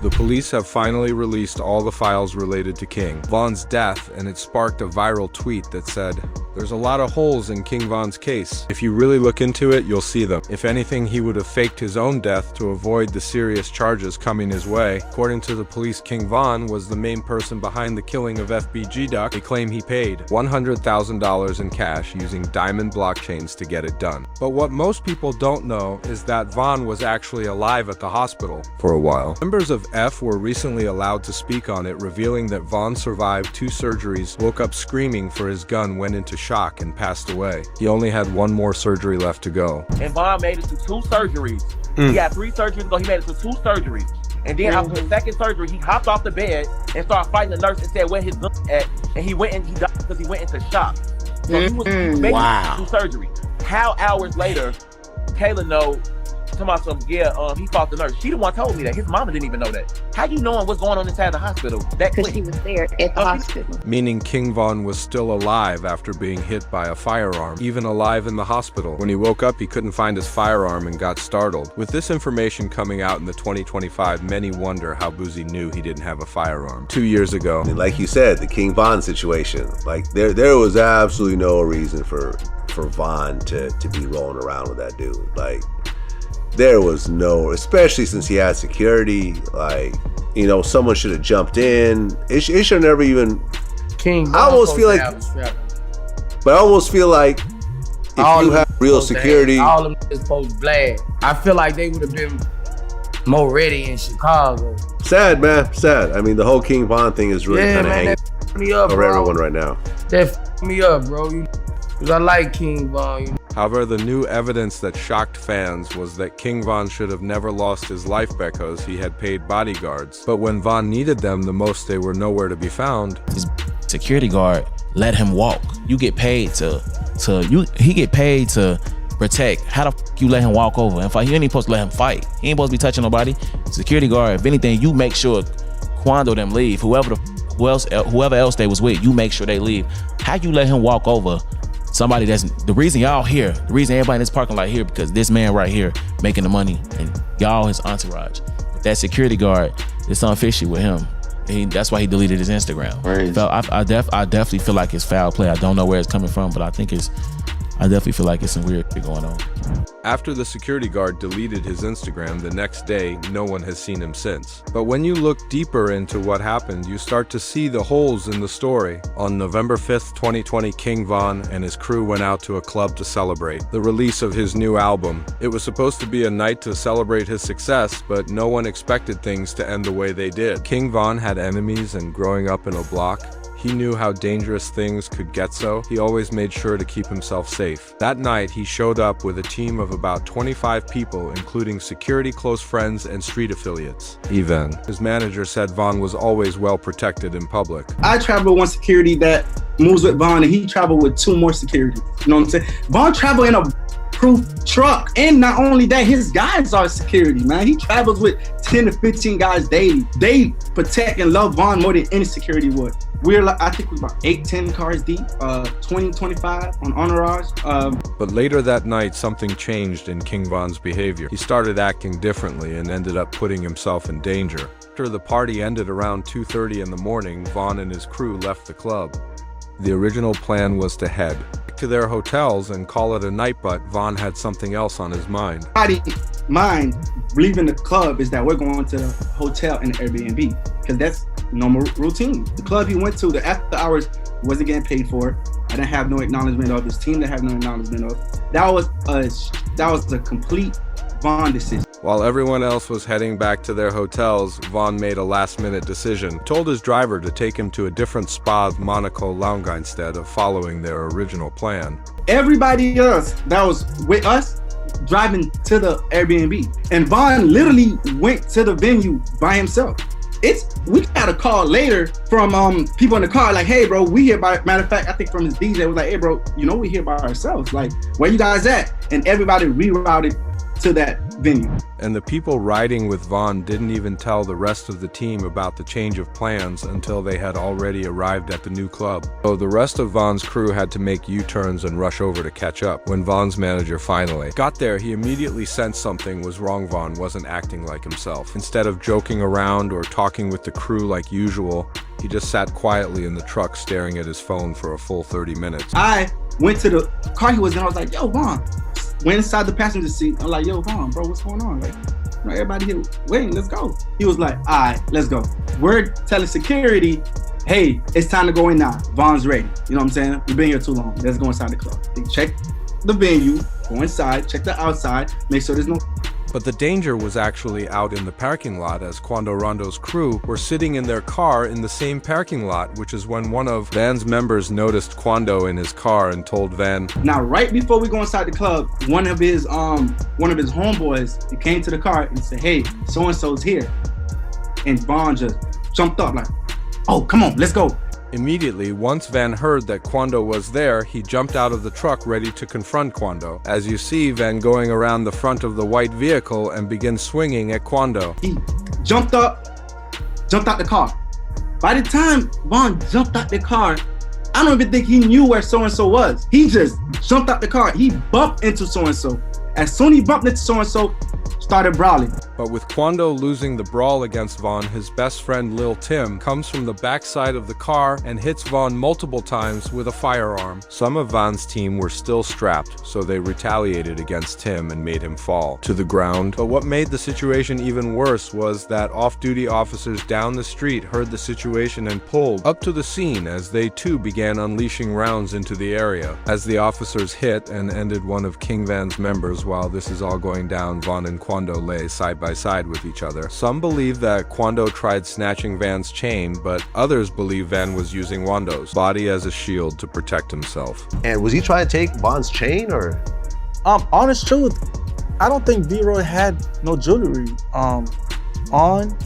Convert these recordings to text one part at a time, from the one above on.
The police have finally released all the files related to King Von's death, and it sparked a viral tweet that said, "There's a lot of holes in King Von's case. If you really look into it, you'll see them. If anything, he would have faked his own death to avoid the serious charges coming his way." According to the police, King Von was the main person behind the killing of FBG Duck. They claim he paid $100,000 in cash using Diamond blockchains to get it done. But what most people don't know is that Von was actually alive at the hospital for a while. Members of F were recently allowed to speak on it, revealing that Von survived 2 surgeries, woke up screaming for his gun, went into shock, and passed away. He only had 1 more surgery left to go. And Von made it to 2 surgeries. He had 3 surgeries ago, he made it to 2 surgeries. And then after the second surgery, he hopped off the bed and started fighting the nurse and said where his gun at, and he went and he died because he went into shock. So he was making 2 surgeries. How hours later, Kayla know, talking about some, he fought the nurse. She the one told me that. His mama didn't even know that. How you knowing what's going on inside the hospital? That Because he was there at the hospital. Meaning King Von was still alive after being hit by a firearm, even alive in the hospital. When he woke up, he couldn't find his firearm and got startled. With this information coming out in the 2025, many wonder how Boosie knew he didn't have a firearm 2 years ago. And like you said, the King Von situation, like there was absolutely no reason for Von to be rolling around with that dude. Like, there was no, especially since he had security, like, you know, someone should have jumped in. It should never even. King. I almost feel like, but I almost feel like if you have real security, all of them is supposed to blast. I feel like they would have been more ready in Chicago. Sad, man, sad. I mean, the whole King Von thing is really kind of hanging me up, over bro. everyone right now. That f me up, bro. Cause I like King Von. You know? However, the new evidence that shocked fans was that King Von should have never lost his life because he had paid bodyguards. But when Von needed them the most, they were nowhere to be found. His security guard let him walk. You get paid he get paid to protect. How the f you let him walk over? In fact, you ain't even supposed to let him fight. He ain't supposed to be touching nobody. Security guard, if anything, you make sure Quando them leave. Whoever else they was with, you make sure they leave. How you let him walk over somebody that's the reason y'all here, the reason everybody in this parking lot here, because this man right here making the money and y'all his entourage. But that security guard, there's something fishy with him. That's why he deleted his Instagram. I definitely feel like it's foul play. I don't know where it's coming from, but I definitely feel like it's some weird shit going on. After the security guard deleted his Instagram the next day, no one has seen him since. But when you look deeper into what happened, you start to see the holes in the story. On November 5th, 2020, King Von and his crew went out to a club to celebrate the release of his new album. It was supposed to be a night to celebrate his success, but no one expected things to end the way they did. King Von had enemies, and growing up in a block, he knew how dangerous things could get, so he always made sure to keep himself safe. That night, he showed up with a team of about 25 people, including security, close friends, and street affiliates. Even his manager said Von was always well protected in public. I travel with 1 security that moves with Von, and he traveled with 2 more security. You know what I'm saying? Von traveled in a proof truck, and not only that, his guys are security, man. He travels with 10 to 15 guys daily. They protect and love Von more than any security would. We're like, I think we're about 8-10 cars deep, 20-25 on entourage. But later that night, something changed in King Von's behavior. He started acting differently and ended up putting himself in danger. After the party ended around 2:30 in the morning, Von and his crew left the club. The original plan was to head to their hotels and call it a night, but Von had something else on his mind. Mine leaving the club is that we're going to the hotel and Airbnb, because that's normal routine. The club he went to, the after hours, wasn't getting paid for. I didn't have no acknowledgement of. His team didn't have no acknowledgement of. That was a complete Von decision. While everyone else was heading back to their hotels, Von made a last-minute decision. He told his driver to take him to a different spa, Monaco Lounge, instead of following their original plan. Everybody else that was with us driving to the Airbnb, and Von literally went to the venue by himself. We got a call later from people in the car, like, hey bro, we here by, matter of fact, I think from his DJ was like, hey bro, you know we here by ourselves, like, where you guys at? And everybody rerouted to that venue. And the people riding with Vaughn didn't even tell the rest of the team about the change of plans until they had already arrived at the new club. So the rest of Vaughn's crew had to make U-turns and rush over to catch up. When Vaughn's manager finally got there, he immediately sensed something was wrong. Vaughn wasn't acting like himself. Instead of joking around or talking with the crew like usual, he just sat quietly in the truck staring at his phone for a full 30 minutes. I went to the car he was in. I was like, yo, Vaughn. Went inside the passenger seat. I'm like, yo, Vaughn, bro, what's going on? Like, you know, everybody here waiting, let's go. He was like, all right, let's go. We're telling security, hey, it's time to go in now. Vaughn's ready. You know what I'm saying? We've been here too long. Let's go inside the club. They check the venue, go inside, check the outside, make sure there's no... But the danger was actually out in the parking lot, as Quando Rondo's crew were sitting in their car in the same parking lot, which is when one of Van's members noticed Quando in his car and told Van. Now, right before we go inside the club, one of his homeboys, he came to the car and said, hey, so-and-so's here. And Vaughn just jumped up like, oh, come on, let's go. Immediately, once Van heard that Quando was there, he jumped out of the truck ready to confront Quando. As you see Van going around the front of the white vehicle and begin swinging at Quando. He jumped out the car. By the time Vaughn jumped out the car, I don't even think he knew where so-and-so was. He just jumped out the car. He bumped into so-and-so. As soon as he bumped into so-and-so, started brawling. But with Quando losing the brawl against Vaughn, his best friend Lil Tim comes from the backside of the car and hits Vaughn multiple times with a firearm. Some of Vaughn's team were still strapped, so they retaliated against Tim and made him fall to the ground. But what made the situation even worse was that off-duty officers down the street heard the situation and pulled up to the scene as they too began unleashing rounds into the area. As the officers hit and ended one of King Van's members while this is all going down, Vaughn and Quando lay side by side with each other. Some believe that Quando tried snatching Van's chain, but others believe Van was using Wando's body as a shield to protect himself. And was he trying to take Vaughn's chain or? Honest truth, I don't think V-Roy had no jewelry on,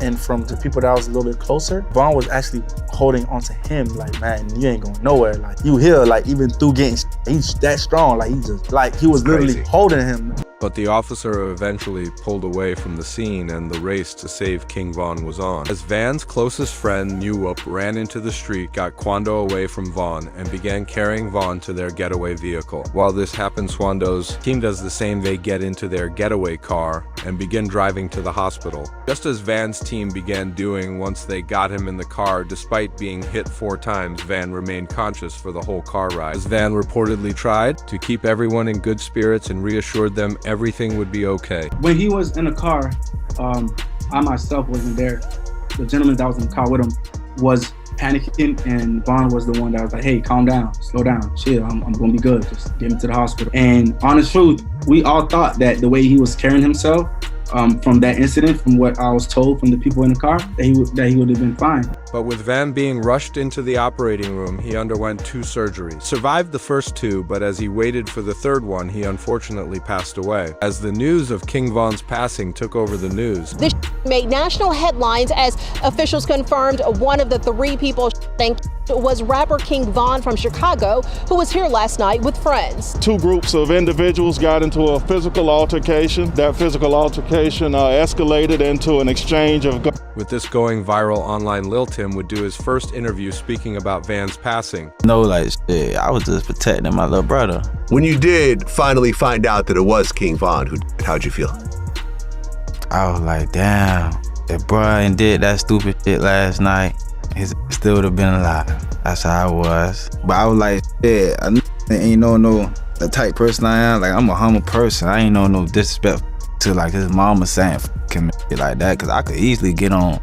and from the people that was a little bit closer, Vaughn was actually holding onto him like, man, you ain't going nowhere. Like, you here, like, even through getting, he's that strong. Like, he just, like, he was literally holding him. But the officer eventually pulled away from the scene and the race to save King Vaughn was on. As Van's closest friend, Newup, ran into the street, got Quando away from Vaughn, and began carrying Vaughn to their getaway vehicle. While this happens, Quando's team does the same. They get into their getaway car and begin driving to the hospital. Just as Van's team began doing once they got him in the car, despite being hit 4 times, Van remained conscious for the whole car ride. As Van reportedly tried to keep everyone in good spirits and reassured them everything would be okay. When he was in the car, I myself wasn't there. The gentleman that was in the car with him was panicking, and Vaughn was the one that was like, hey, calm down, slow down, chill, I'm gonna be good, just get me to the hospital. And honest truth, we all thought that the way he was carrying himself, from that incident, from what I was told from the people in the car, that he would have been fine. But with Van being rushed into the operating room, he underwent 2 surgeries. Survived the first 2, but as he waited for the 3rd one, he unfortunately passed away. As the news of King Vaughn's passing took over the news. This made national headlines as officials confirmed one of the 3 people was rapper King Von from Chicago, who was here last night with friends. 2 groups of individuals got into a physical altercation. That physical altercation escalated into an exchange of guns. With this going viral online, Lil Tim would do his first interview speaking about Van's passing. No, like, shit, I was just protecting my little brother. When you did finally find out that it was King Von, how'd you feel? I was like, damn, if Brian did that stupid shit last night, he still would have been alive. That's how I was. But I was like, yeah, I ain't no the type person I am. Like, I'm a humble person. I ain't no disrespect to like his mama saying him like that, because I could easily get on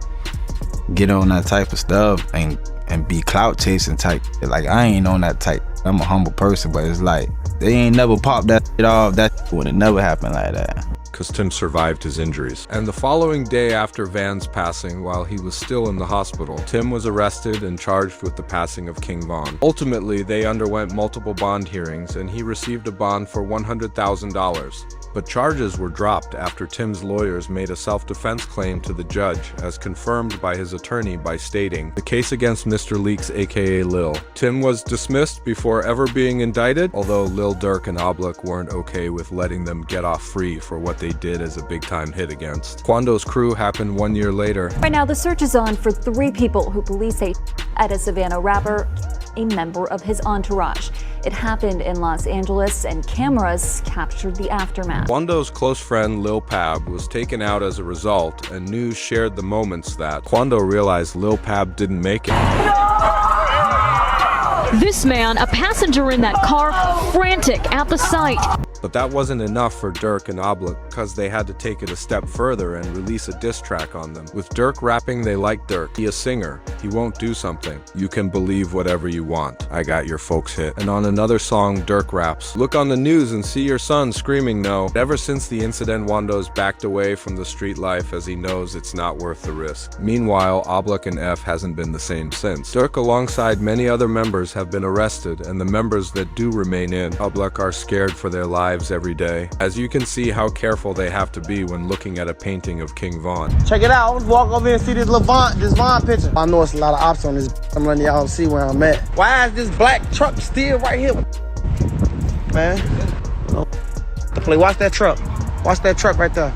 that type of stuff and be clout chasing type. Like, I ain't on that type. I'm a humble person, but it's like they ain't never popped that shit off. That would have never happened like that. Because Tim survived his injuries. And the following day after Van's passing, while he was still in the hospital, Tim was arrested and charged with the passing of King Von. Ultimately, they underwent multiple bond hearings, and he received a bond for $100,000. But charges were dropped after Tim's lawyers made a self-defense claim to the judge, as confirmed by his attorney by stating, "The case against Mr. Leaks aka Lil." Tim was dismissed before ever being indicted, although Lil Durk and Oblick weren't okay with letting them get off free for what they did as a big-time hit against. Quando's crew happened 1 year later. Right now, the search is on for 3 people who police say at a Savannah rapper, a member of his entourage. It happened in Los Angeles, and cameras captured the aftermath. Quando's close friend Lil Pab was taken out as a result, and news shared the moments that Quando realized Lil Pab didn't make it. This man, a passenger in that car, frantic at the sight. But that wasn't enough for Durk and Oblick, because they had to take it a step further and release a diss track on them. With Durk rapping they like Durk. He a singer. He won't do something. You can believe whatever you want. I got your folks hit. And on another song, Durk raps, "Look on the news and see your son screaming no." Ever since the incident, Wando's backed away from the street life as he knows it's not worth the risk. Meanwhile, Oblick and F hasn't been the same since. Durk alongside many other members have been arrested, and the members that do remain in public are scared for their lives every day. As you can see how careful they have to be when looking at a painting of King Von. Check it out, let's walk over here and see this Von picture. I know it's a lot of ops on this. I'm letting y'all see where I'm at. Why is this black truck still right here? Man, watch that truck. Watch that truck right there.